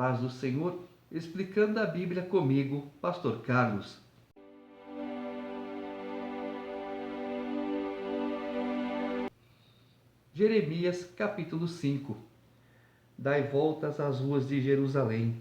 paz do Senhor, explicando a Bíblia comigo, Pastor Carlos. Jeremias capítulo 5. Dai voltas às ruas de Jerusalém.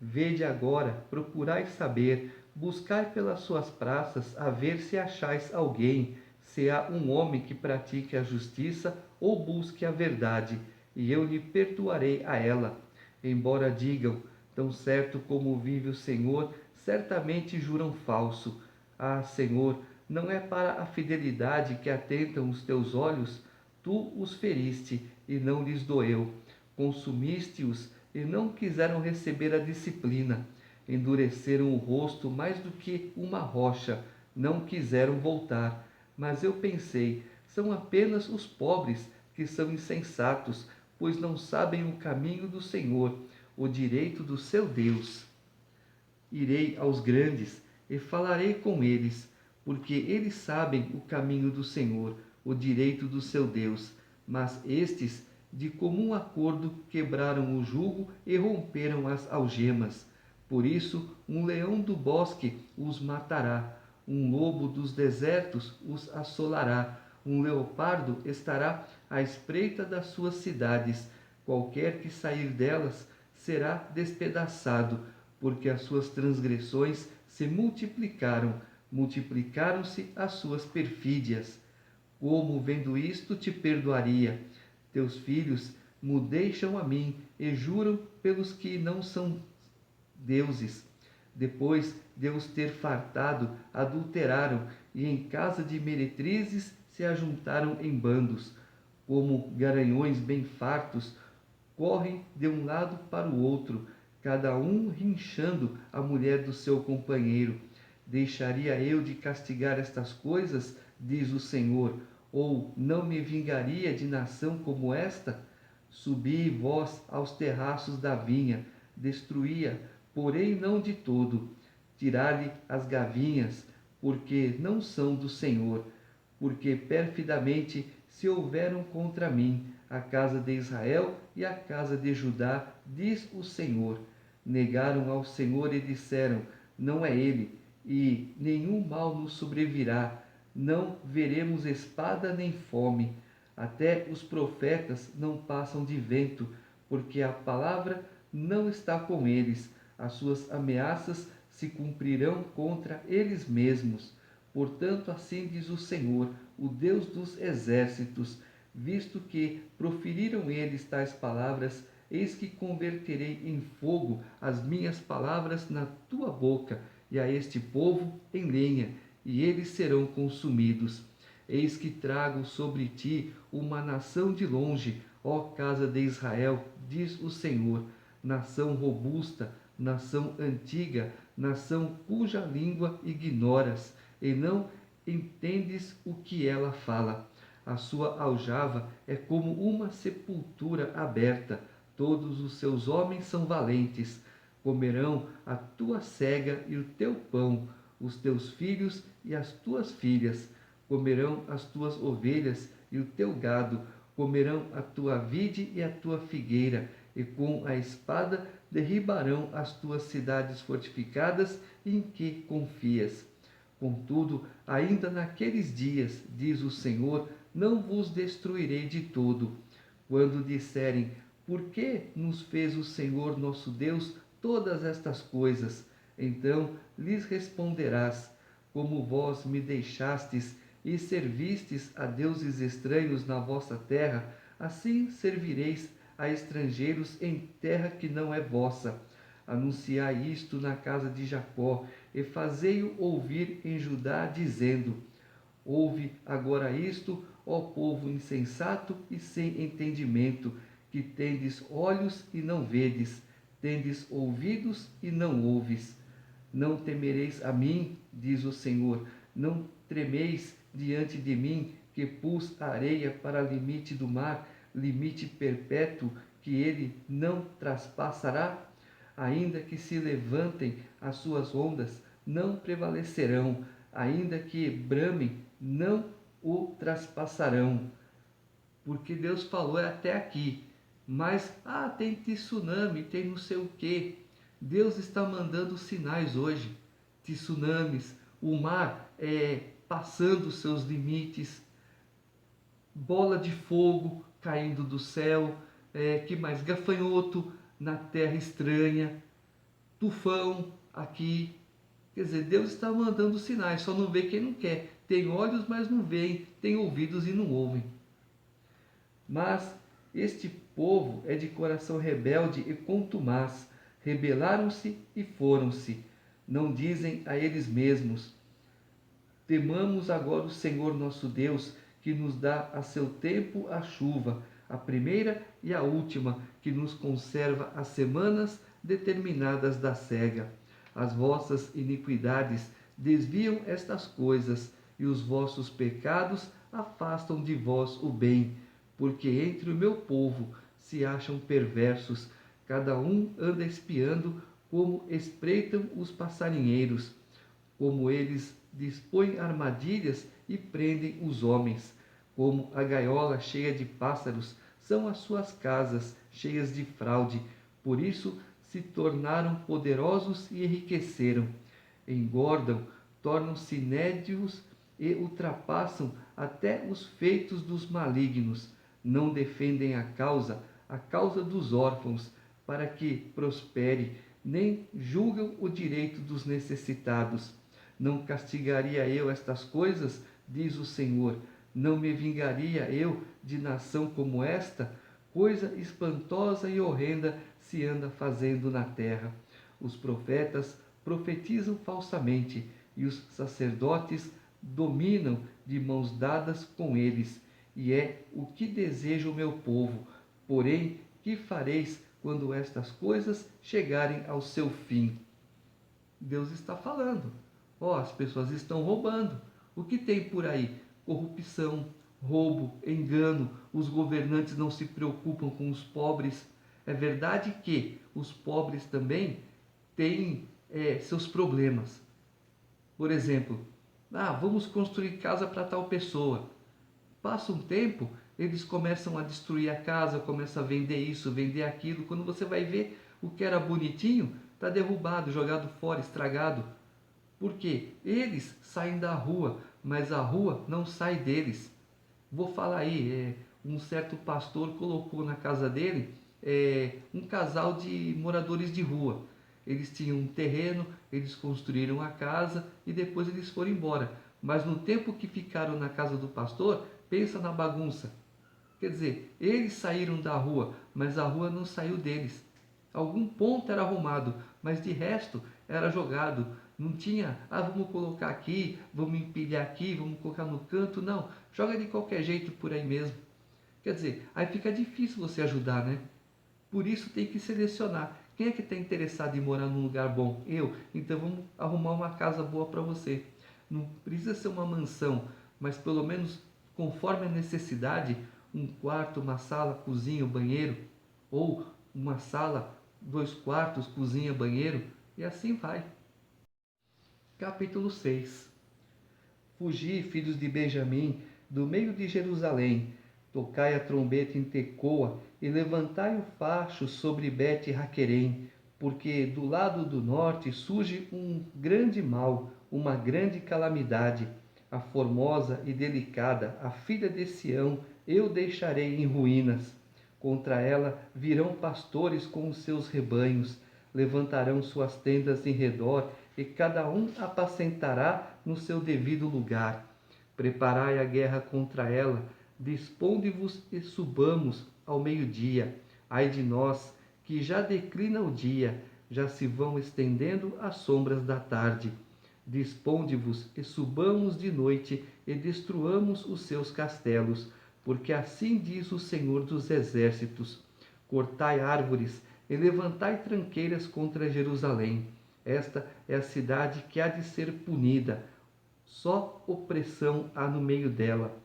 Vede agora, procurai saber, buscai pelas suas praças, a ver se achais alguém, se há um homem que pratique a justiça ou busque a verdade, e eu lhe perdoarei a ela. Embora digam, tão certo como vive o Senhor, certamente juram falso. Ah, Senhor, não é para a fidelidade que atentam os teus olhos? Tu os feriste e não lhes doeu. Consumiste-os e não quiseram receber a disciplina. Endureceram o rosto mais do que uma rocha, não quiseram voltar. Mas eu pensei, são apenas os pobres que são insensatos, pois não sabem o caminho do Senhor, o direito do seu Deus. Irei aos grandes e falarei com eles, porque eles sabem o caminho do Senhor, o direito do seu Deus. Mas estes, de comum acordo, quebraram o jugo e romperam as algemas. Por isso, um leão do bosque os matará, um lobo dos desertos os assolará, um leopardo estará à espreita das suas cidades. Qualquer que sair delas será despedaçado, porque as suas transgressões se multiplicaram, multiplicaram-se as suas perfídias. Como vendo isto te perdoaria? Teus filhos me deixam a mim e juram pelos que não são deuses. Depois de os ter fartado, adulteraram, e em casa de meretrizes se ajuntaram em bandos. Como garanhões bem fartos, correm de um lado para o outro, cada um rinchando a mulher do seu companheiro. Deixaria eu de castigar estas coisas, diz o Senhor, ou não me vingaria de nação como esta? Subi vós aos terraços da vinha, destruía, porém não de todo. Tirar-lhe as gavinhas, porque não são do Senhor, porque perfidamente se houveram contra mim, a casa de Israel e a casa de Judá, diz o Senhor. Negaram ao Senhor e disseram, não é ele, e nenhum mal nos sobrevirá, não veremos espada nem fome. Até os profetas não passam de vento, porque a palavra não está com eles. As suas ameaças se cumprirão contra eles mesmos. Portanto, assim diz o Senhor, o Deus dos exércitos, visto que proferiram eles tais palavras, eis que converterei em fogo as minhas palavras na tua boca, e a este povo em lenha, e eles serão consumidos. Eis que trago sobre ti uma nação de longe, ó casa de Israel, diz o Senhor, nação robusta, nação antiga, nação cuja língua ignoras, e não entendes o que ela fala. A sua aljava é como uma sepultura aberta, todos os seus homens são valentes. Comerão a tua cega e o teu pão, os teus filhos e as tuas filhas. Comerão as tuas ovelhas e o teu gado, comerão a tua vide e a tua figueira, e com a espada derribarão as tuas cidades fortificadas em que confias. Contudo, ainda naqueles dias, diz o Senhor, não vos destruirei de todo. Quando disserem, por que nos fez o Senhor nosso Deus todas estas coisas? Então lhes responderás, como vós me deixastes e servistes a deuses estranhos na vossa terra, assim servireis a estrangeiros em terra que não é vossa. Anunciai isto na casa de Jacó, e fazei-o ouvir em Judá, dizendo, ouve agora isto, ó povo insensato e sem entendimento, que tendes olhos e não vedes, tendes ouvidos e não ouves. Não temereis a mim, diz o Senhor, não tremeis diante de mim, que pus a areia para limite do mar, limite perpétuo, que ele não traspassará? Ainda que se levantem as suas ondas, não prevalecerão, ainda que bramem, não o traspassarão. Porque Deus falou até aqui. Mas, tem tsunami, tem não sei o quê. Deus está mandando sinais hoje. Tsunamis, o mar passando os seus limites, bola de fogo caindo do céu, que mais? Gafanhoto na terra estranha, tufão aqui. Quer dizer, Deus está mandando sinais, só não vê quem não quer. Tem olhos, mas não veem, tem ouvidos e não ouvem. Mas este povo é de coração rebelde e contumaz. Rebelaram-se e foram-se. Não dizem a eles mesmos: temamos agora o Senhor nosso Deus, que nos dá a seu tempo a chuva, a primeira e a última, que nos conserva as semanas determinadas da cega. As vossas iniquidades desviam estas coisas, e os vossos pecados afastam de vós o bem, porque entre o meu povo se acham perversos, cada um anda espiando como espreitam os passarinheiros, como eles dispõem armadilhas e prendem os homens, como a gaiola cheia de pássaros são as suas casas cheias de fraude, por isso se tornaram poderosos e enriqueceram, engordam, tornam-se nédios e ultrapassam até os feitos dos malignos, não defendem a causa dos órfãos, para que prospere, nem julgam o direito dos necessitados. Não castigaria eu estas coisas, diz o Senhor, não me vingaria eu de nação como esta? Coisa espantosa e horrenda se anda fazendo na terra. Os profetas profetizam falsamente, e os sacerdotes dominam de mãos dadas com eles, e é o que deseja o meu povo. Porém, que fareis quando estas coisas chegarem ao seu fim? Deus está falando. As pessoas estão roubando. O que tem por aí? Corrupção, roubo, engano. Os governantes não se preocupam com os pobres. É verdade que os pobres também têm seus problemas. Por exemplo, vamos construir casa para tal pessoa. Passa um tempo, eles começam a destruir a casa, começam a vender isso, vender aquilo. Quando você vai ver, o que era bonitinho está derrubado, jogado fora, estragado. Por quê? Eles saem da rua, mas a rua não sai deles. Vou falar aí, um certo pastor colocou na casa dele um casal de moradores de rua. Eles tinham um terreno, eles construíram a casa e depois eles foram embora. Mas no tempo que ficaram na casa do pastor, pensa na bagunça. Quer dizer, eles saíram da rua, mas a rua não saiu deles. Algum ponto era arrumado, mas de resto era jogado. Não tinha, vamos colocar aqui, vamos empilhar aqui, vamos colocar no canto. Não, joga de qualquer jeito por aí mesmo. Quer dizer, aí fica difícil você ajudar, né? Por isso tem que selecionar. Quem é que está interessado em morar num lugar bom? Eu. Então vamos arrumar uma casa boa para você. Não precisa ser uma mansão, mas pelo menos conforme a necessidade, um quarto, uma sala, cozinha, banheiro, ou uma sala, 2 quartos, cozinha, banheiro, e assim vai. Capítulo 6. Fugi, filhos de Benjamim, do meio de Jerusalém, tocai a trombeta em Tecoa, e levantai o facho sobre Bet-Raquerem, porque do lado do norte surge um grande mal, uma grande calamidade. A formosa e delicada, a filha de Sião, eu deixarei em ruínas. Contra ela virão pastores com os seus rebanhos, levantarão suas tendas em redor, e cada um apacentará no seu devido lugar. Preparai a guerra contra ela, disponde-vos e subamos ao meio-dia. Ai de nós, que já declina o dia, já se vão estendendo as sombras da tarde. Disponde-vos e subamos de noite e destruamos os seus castelos, porque assim diz o Senhor dos Exércitos: cortai árvores e levantai tranqueiras contra Jerusalém. Esta é a cidade que há de ser punida. Só opressão há no meio dela.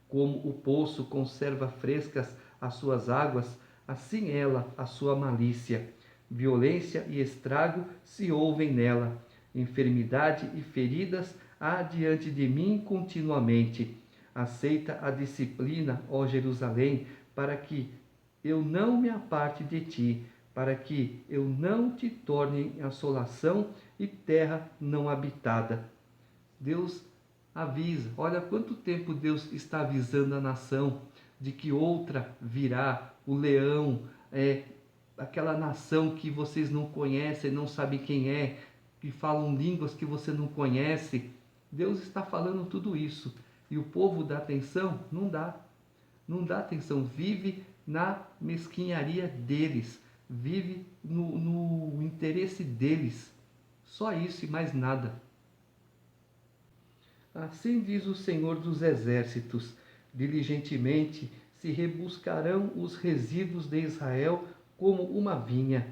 Como o poço conserva frescas as suas águas, assim ela a sua malícia. Violência e estrago se ouvem nela. Enfermidade e feridas há diante de mim continuamente. Aceita a disciplina, ó Jerusalém, para que eu não me aparte de ti, para que eu não te torne em assolação e terra não habitada. Deus avisa, olha quanto tempo Deus está avisando a nação de que outra virá, o leão, aquela nação que vocês não conhecem, não sabem quem é, que falam línguas que você não conhece. Deus está falando tudo isso. E o povo dá atenção? Não dá. Não dá atenção. Vive na mesquinharia deles. Vive no interesse deles. Só isso e mais nada. Assim diz o Senhor dos Exércitos: diligentemente se rebuscarão os resíduos de Israel como uma vinha.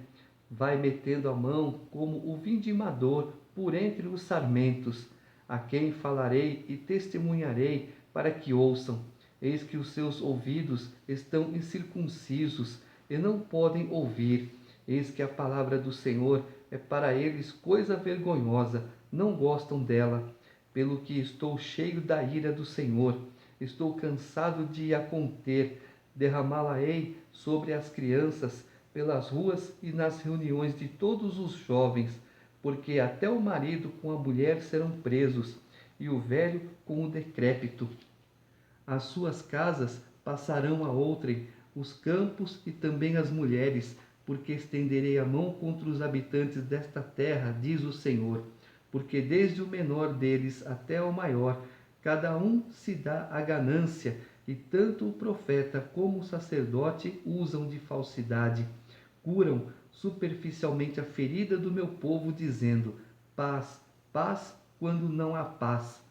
Vai metendo a mão como o vindimador por entre os sarmentos. A quem falarei e testemunharei para que ouçam. Eis que os seus ouvidos estão incircuncisos e não podem ouvir. Eis que a palavra do Senhor é para eles coisa vergonhosa, não gostam dela. Pelo que estou cheio da ira do Senhor, estou cansado de a conter, derramá-la-ei sobre as crianças, pelas ruas e nas reuniões de todos os jovens, porque até o marido com a mulher serão presos, e o velho com o decrépito. As suas casas passarão a outrem, os campos e também as mulheres, porque estenderei a mão contra os habitantes desta terra, diz o Senhor. Porque desde o menor deles até o maior, cada um se dá a ganância, e tanto o profeta como o sacerdote usam de falsidade. Curam superficialmente a ferida do meu povo, dizendo: paz, paz, quando não há paz.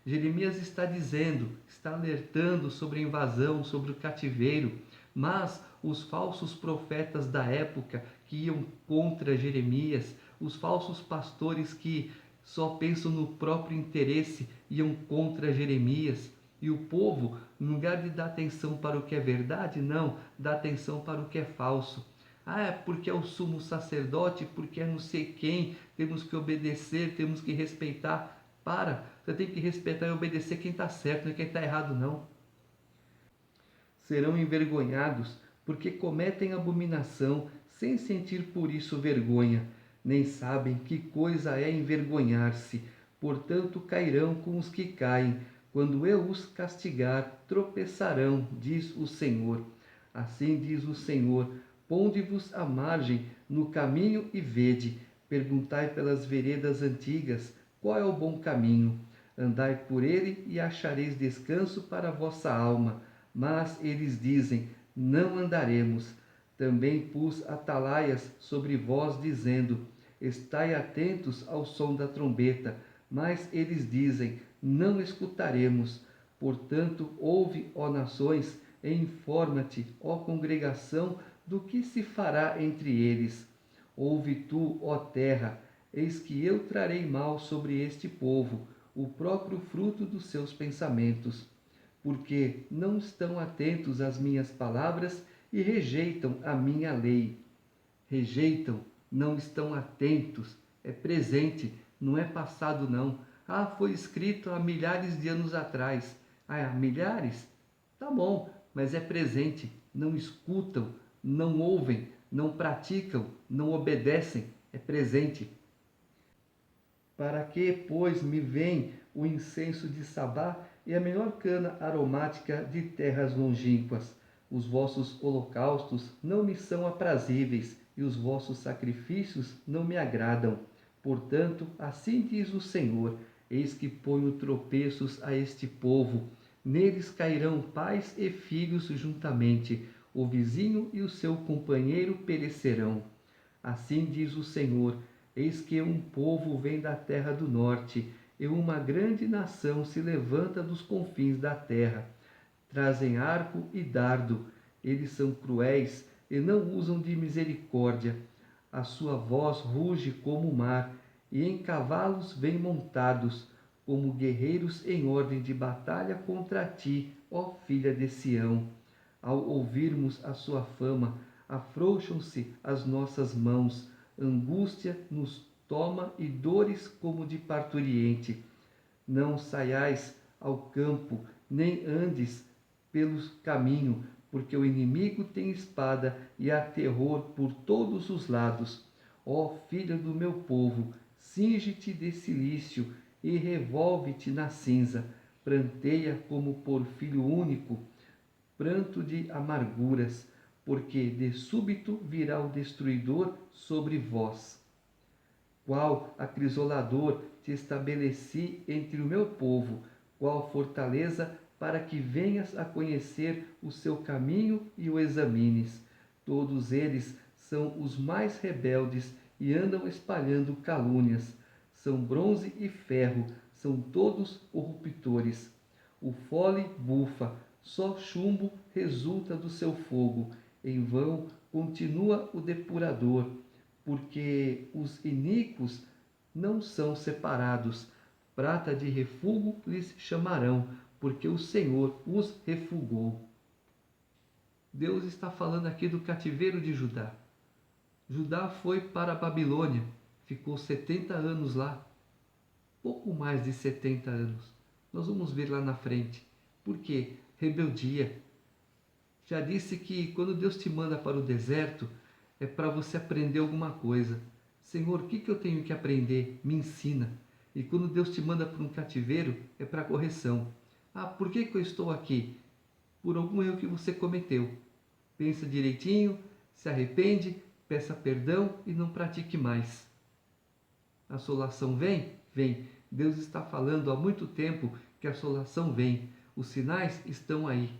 Jeremias está dizendo, está alertando sobre a invasão, sobre o cativeiro, mas os falsos profetas da época que iam contra Jeremias, os falsos pastores que só pensam no próprio interesse, iam contra Jeremias. E o povo, no lugar de dar atenção para o que é verdade, não, dá atenção para o que é falso. Ah, é porque é o sumo sacerdote, porque é não sei quem, temos que obedecer, temos que respeitar. Para, você tem que respeitar e obedecer quem está certo, não é quem está errado, não. Serão envergonhados porque cometem abominação sem sentir por isso vergonha, nem sabem que coisa é envergonhar-se, portanto cairão com os que caem. Quando eu os castigar, tropeçarão, diz o Senhor. Assim diz o Senhor: ponde-vos à margem no caminho e vede, perguntai pelas veredas antigas, qual é o bom caminho? Andai por ele e achareis descanso para a vossa alma. Mas eles dizem: não andaremos. Também pus atalaias sobre vós, dizendo: estai atentos ao som da trombeta. Mas eles dizem: não escutaremos. Portanto, ouve, ó nações, e informa-te, ó congregação, do que se fará entre eles. Ouve tu, ó terra, eis que eu trarei mal sobre este povo, o próprio fruto dos seus pensamentos, porque não estão atentos às minhas palavras e rejeitam a minha lei. Rejeitam, não estão atentos, é presente, não é passado não. Ah, foi escrito há milhares de anos atrás. Ah, milhares? Tá bom, mas é presente, não escutam, não ouvem, não praticam, não obedecem, é presente. Para que, pois, me vem o incenso de Sabá e a melhor cana aromática de terras longínquas? Os vossos holocaustos não me são aprazíveis, e os vossos sacrifícios não me agradam. Portanto, assim diz o Senhor: eis que ponho tropeços a este povo. Neles cairão pais e filhos juntamente, o vizinho e o seu companheiro perecerão. Assim diz o Senhor: eis que um povo vem da terra do norte, e uma grande nação se levanta dos confins da terra. Trazem arco e dardo, eles são cruéis e não usam de misericórdia. A sua voz ruge como o mar, e em cavalos vêm montados, como guerreiros em ordem de batalha contra ti, ó filha de Sião. Ao ouvirmos a sua fama, afrouxam-se as nossas mãos, angústia nos toma e dores como de parturiente. Não saiais ao campo, nem andes pelo caminho, porque o inimigo tem espada e há terror por todos os lados. Ó filha do meu povo, cinge-te de cilício e revolve-te na cinza, pranteia como por filho único, pranto de amarguras, porque de súbito virá o destruidor sobre vós. Qual acrisolador te estabeleci entre o meu povo, qual fortaleza para que venhas a conhecer o seu caminho e o examines. Todos eles são os mais rebeldes e andam espalhando calúnias. São bronze e ferro, são todos corruptores. O fole bufa, só chumbo resulta do seu fogo. Em vão continua o depurador, porque os iníquos não são separados. Prata de refúgio lhes chamarão, porque o Senhor os refugou. Deus está falando aqui do cativeiro de Judá. Judá foi para a Babilônia, ficou 70 anos lá, pouco mais de 70 anos. Nós vamos ver lá na frente. Por quê? Rebeldia. Já disse que quando Deus te manda para o deserto, é para você aprender alguma coisa. Senhor, o que eu tenho que aprender? Me ensina. E quando Deus te manda para um cativeiro, é para correção. Ah, por que eu estou aqui? Por algum erro que você cometeu. Pensa direitinho, se arrepende, peça perdão e não pratique mais. A assolação vem? Vem. Deus está falando há muito tempo que a assolação vem. Os sinais estão aí.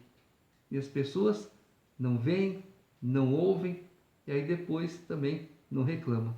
E as pessoas não veem, não ouvem, e aí depois também não reclamam.